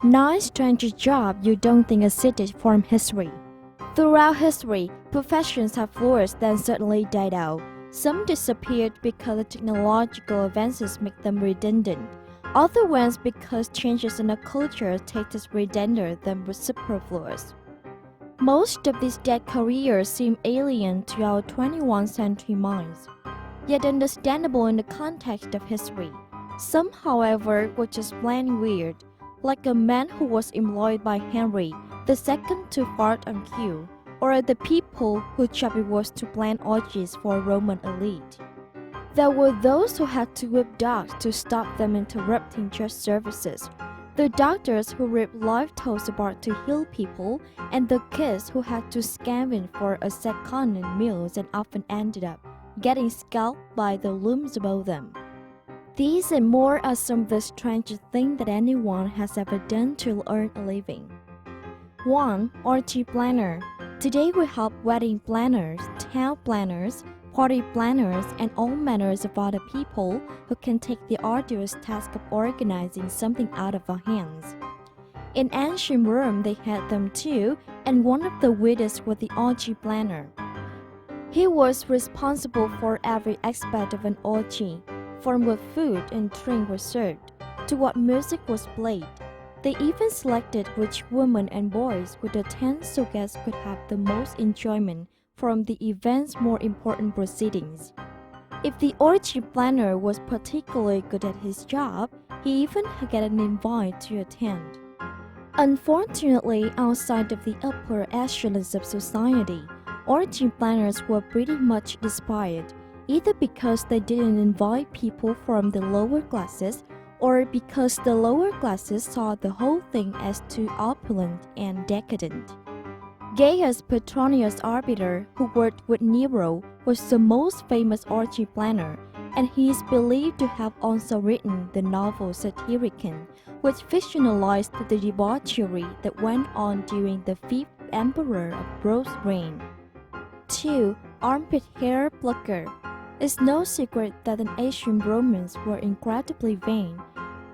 9 strangest jobs you don't think existed from history. Throughout history, professions have flourished then suddenly died out. Some disappeared because the technological advances make them redundant. Other ones because changes in the culture take us redundant them superfluous. Most of these dead careers seem alien to our 21st century minds, yet understandable in the context of history. Some, however, were just plain weird, like a man who was employed by Henry II to fart on cue, or the people whose job it was to plan orgies for a Roman elite. There were those who had to whip dogs to stop them interrupting church services, the doctors who ripped live toads apart to heal people, and the kids who had to scavenge for a second in meals and often ended up getting scalped by the looms above them. These and more are some of the strangest things that anyone has ever done to earn a living. 1. Orgy planner. Today we help wedding planners, town planners, party planners, and all manners of other people who can take the arduous task of organizing something out of our hands. In ancient Rome they had them too, and one of the weirdest was the orgy planner. He was responsible for every aspect of an orgy, from what food and drink were served, to what music was played. They even selected which women and boys would attend so guests could have the most enjoyment from the event's more important proceedings. If the orgy planner was particularly good at his job, he even got an invite to attend. Unfortunately, outside of the upper echelons of society, orgy planners were pretty much despised, either because they didn't invite people from the lower classes or because the lower classes saw the whole thing as too opulent and decadent. Gaius Petronius Arbiter, who worked with Nero, was the most famous orgy planner, and he is believed to have also written the novel Satyricon, which fictionalized the debauchery that went on during the 5th emperor of Rome's reign. 2. Armpit hair plucker. It's no secret that the ancient Romans were incredibly vain.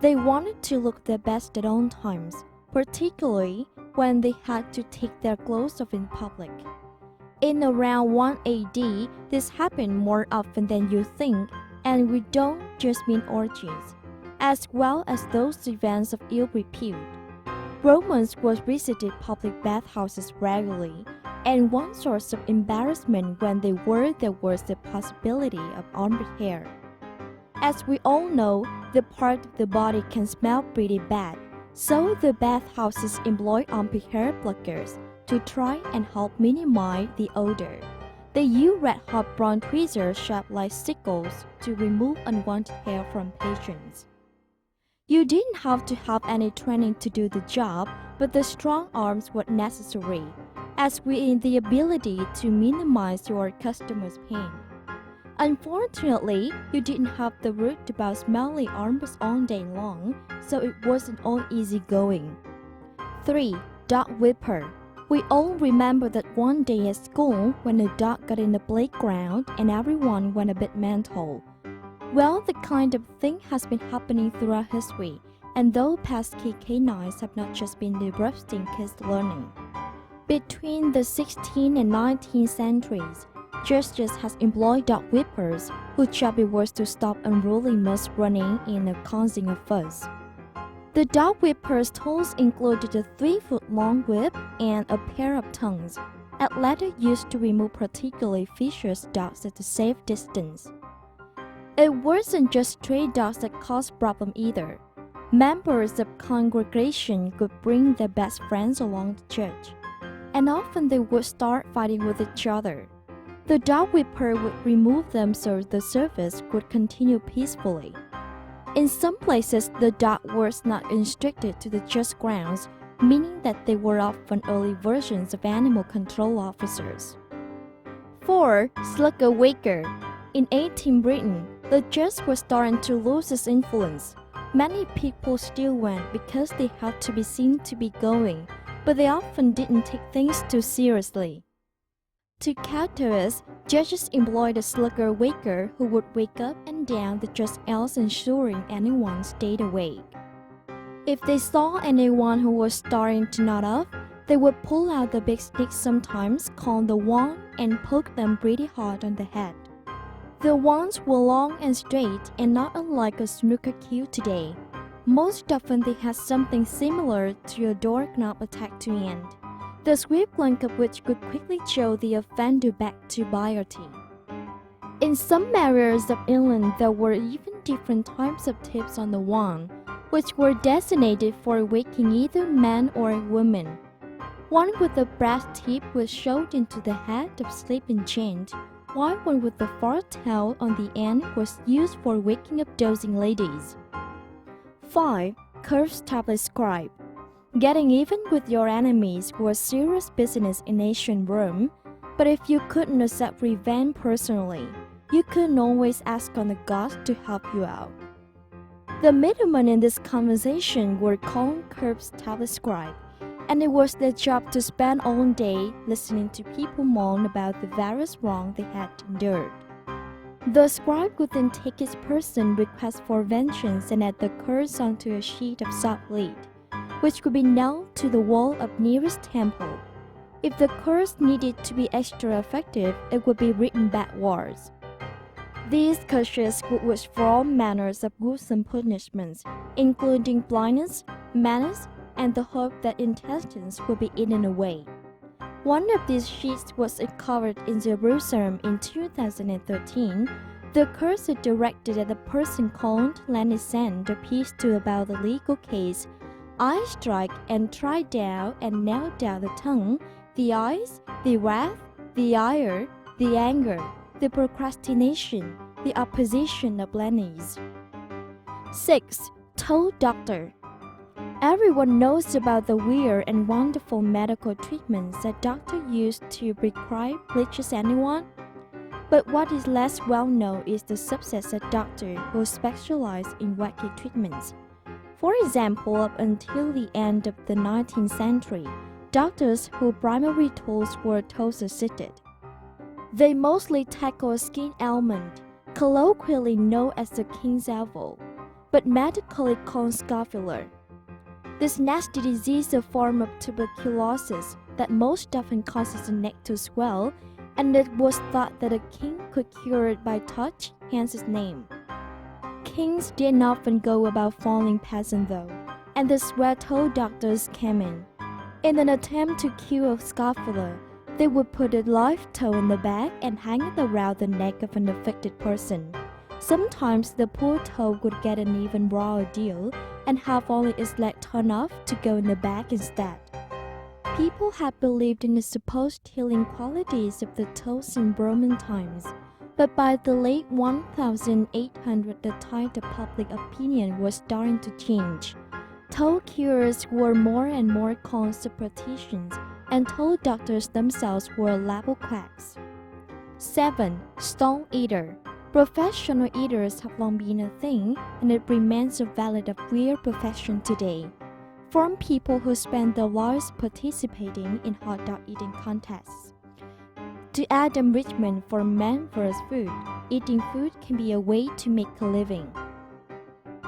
They wanted to look their best at all times, particularly when they had to take their clothes off in public. In around 1 AD, this happened more often than you think, and we don't just mean orgies, as well as those events of ill repute. Romans would visited public bathhouses regularly, and one source of embarrassment when they were there was the possibility of armpit hair. As we all know, the part of the body can smell pretty bad, so the bathhouses employ armpit hair pluckers to try and help minimize the odor. They use red-hot bronze tweezers shaped like sickles to remove unwanted hair from patients. You didn't have to have any training to do the job, but the strong arms were necessary, as in the ability to minimize your customer's pain. Unfortunately, you didn't have the route about smelly arms all day long, so it wasn't all easy going. 3. Dog whipper. We all remember that one day at school when a dog got in the playground and everyone went a bit mental. Well, the kind of thing has been happening throughout history, and though pesky canines have not just been disrupting kids' learning. Between the 16th and 19th centuries, justice has employed dog whippers, whose job it was to stop unruly mugs running in and causing a fuss. The dog whipper's tools included a 3-foot-long whip and a pair of tongues, at latter used to remove particularly vicious dogs at a safe distance. It wasn't just stray dogs that caused problems either. Members of congregation could bring their best friends along to church, and often they would start fighting with each other. The dog whipper would remove them so the service could continue peacefully. In some places, the dog was not restricted to the just grounds, meaning that they were often early versions of animal control officers. 4. Sluggard waker. In 18 Britain, the church was starting to lose its influence. Many people still went because they had to be seen to be going, but they often didn't take things too seriously. To counter this, judges employed a sluggard waker who would wake up and down the church elves ensuring anyone stayed awake. If they saw anyone who was starting to nod off, they would pull out the big stick, sometimes called the wand, and poke them pretty hard on the head. The wands were long and straight and not unlike a snooker cue today. Most often they had something similar to a door knob attached to end, the swift clunk of which could quickly show the offender back to piety. In some areas of England there were even different types of tips on the wand, which were designated for waking either man or woman. One with a brass tip was shoved into the head of sleeping gent, while one with a fur towel on the end was used for waking up dozing ladies. 5. Curse tablet scribe. Getting even with your enemies was serious business in ancient Rome, but if you couldn't accept revenge personally, you couldn't always ask on the gods to help you out. The middlemen in this conversation were called curse tablet scribe, and it was their job to spend all day listening to people moan about the various wrongs they had endured. The scribe would then take his person request for vengeance and add the curse onto a sheet of soft lead, which could be nailed to the wall of nearest temple. If the curse needed to be extra effective, it would be written backwards. These curses would wish for all manners of gruesome punishments, including blindness, madness, and the hope that intestines would be eaten away. One of these sheets was uncovered in Jerusalem in 2013. The curse is directed at a person called Lenny sent the piece to about the legal case. I strike and try down and nail down the tongue, the eyes, the wrath, the ire, the anger, the procrastination, the opposition of Lenny's. 6. Toe doctor. Everyone knows about the weird and wonderful medical treatments that doctors use to prescribe bleaches anyone. But what is less well known is the subset of doctors who specialize in wacky treatments. For example, up until the end of the 19th century, doctors whose primary tools were toe-assisted. They mostly tackle a skin ailment, colloquially known as the king's elbow, but medically called scavenger. This nasty disease is a form of tuberculosis that most often causes the neck to swell, and it was thought that a king could cure it by touch, hence its name. Kings didn't often go about falling peasant though, and that's where toe doctors came in. In an attempt to cure a scavenger, they would put a live toe in the back and hang it around the neck of an affected person. Sometimes the poor toe would get an even rawer deal and have only its leg torn off to go in the back instead. People had believed in the supposed healing qualities of the toes in Roman times, but by the late 1800s the tide of public opinion was starting to change. Toe cures were more and more called superstitions, and toe doctors themselves were labeled quacks. 7. Stone eater. Professional eaters have long been a thing, and it remains a valid weird profession today. From people who spend their lives participating in hot dog eating contests, to add enrichment for men versus food, eating food can be a way to make a living.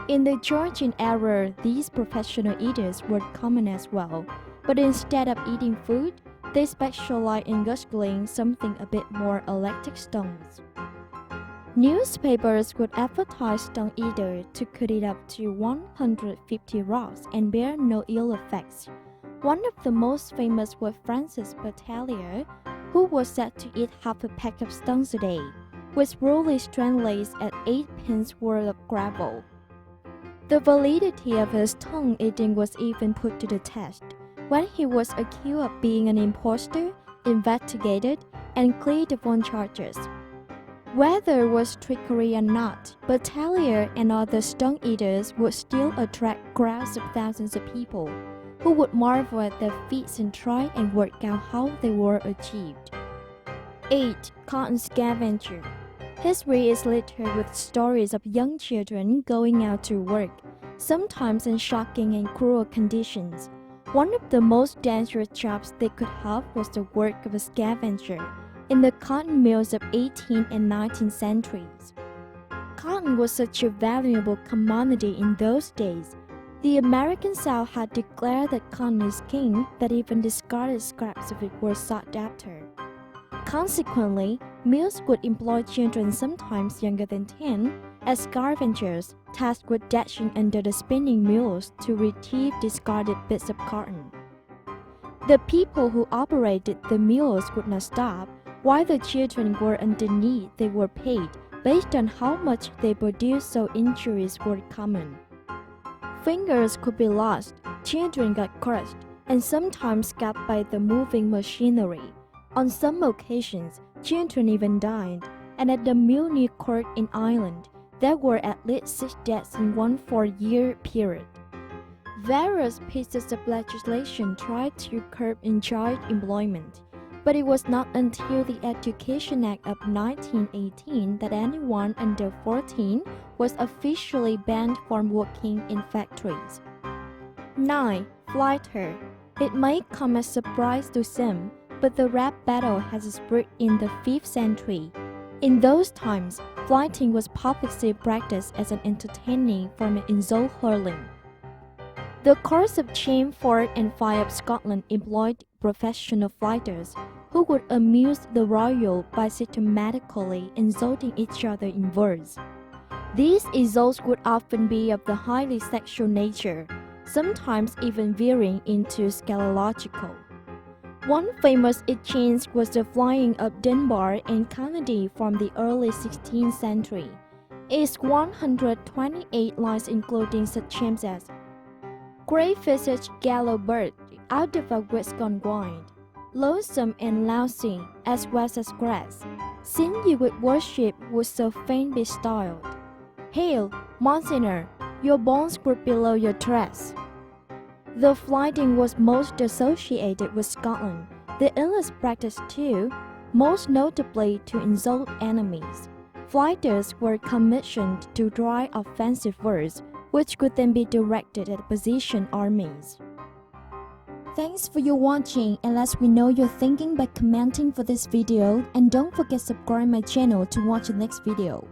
In the Georgian era, these professional eaters were common as well, but instead of eating food, they specialized in guzzling something a bit more electric stones. Newspapers would advertise stone eater to cut it up to 150 rocks and bear no ill effects. One of the most famous was Francis Bertelier, who was said to eat half a pack of stones a day, which roughly translates at 8 pence worth of gravel. The validity of his stone eating was even put to the test, when he was accused of being an impostor, investigated, and cleared of all charges. Whether it was trickery or not, Bertelier and other stone eaters would still attract crowds of thousands of people, who would marvel at their feats and try and work out how they were achieved. 8. Cotton scavenger. History is littered with stories of young children going out to work, sometimes in shocking and cruel conditions. One of the most dangerous jobs they could have was the work of a scavenger in the cotton mills of 18th and 19th centuries. Cotton was such a valuable commodity in those days. The American South had declared that cotton is king, that even discarded scraps of it were sought after. Consequently, mills would employ children sometimes younger than 10 as scavengers, tasked with dashing under the spinning mills to retrieve discarded bits of cotton. The people who operated the mills would not stop. While the children were underneath, they were paid based on how much they produced, so injuries were common. Fingers could be lost, children got crushed, and sometimes scalped by the moving machinery. On some occasions, children even died, and at the mill near Cork in Ireland, there were at least 6 deaths in one 4-year period. Various pieces of legislation tried to curb child employment, but it was not until the Education Act of 1918 that anyone under 14 was officially banned from working in factories. 9. Flyter. It may come as a surprise to some, but the rap battle has spread in the 5th century. In those times, flyting was publicly practiced as an entertaining form of insult hurling. The courts of Chamfort and Fife of Scotland employed professional flighters who would amuse the royal by systematically insulting each other in verse. These insults would often be of the highly sexual nature, sometimes even veering into scatological. One famous exchange was the flying of Dunbar and Kennedy from the early 16th century. Its 128 lines including such names as "Gray-fisted yellow bird, out of a whisk gone wild, lonesome and lousy, as well as grass, since you would worship would so fain be styled. Hail, Monsignor, your bones were below your dress." Though flyting was most associated with Scotland, the illness practiced too, most notably to insult enemies. Flighters were commissioned to dry offensive words, which could then be directed at opposition armies. Thanks for your watching, and let me know your thinking by commenting for this video, and don't forget to subscribe my channel to watch the next video.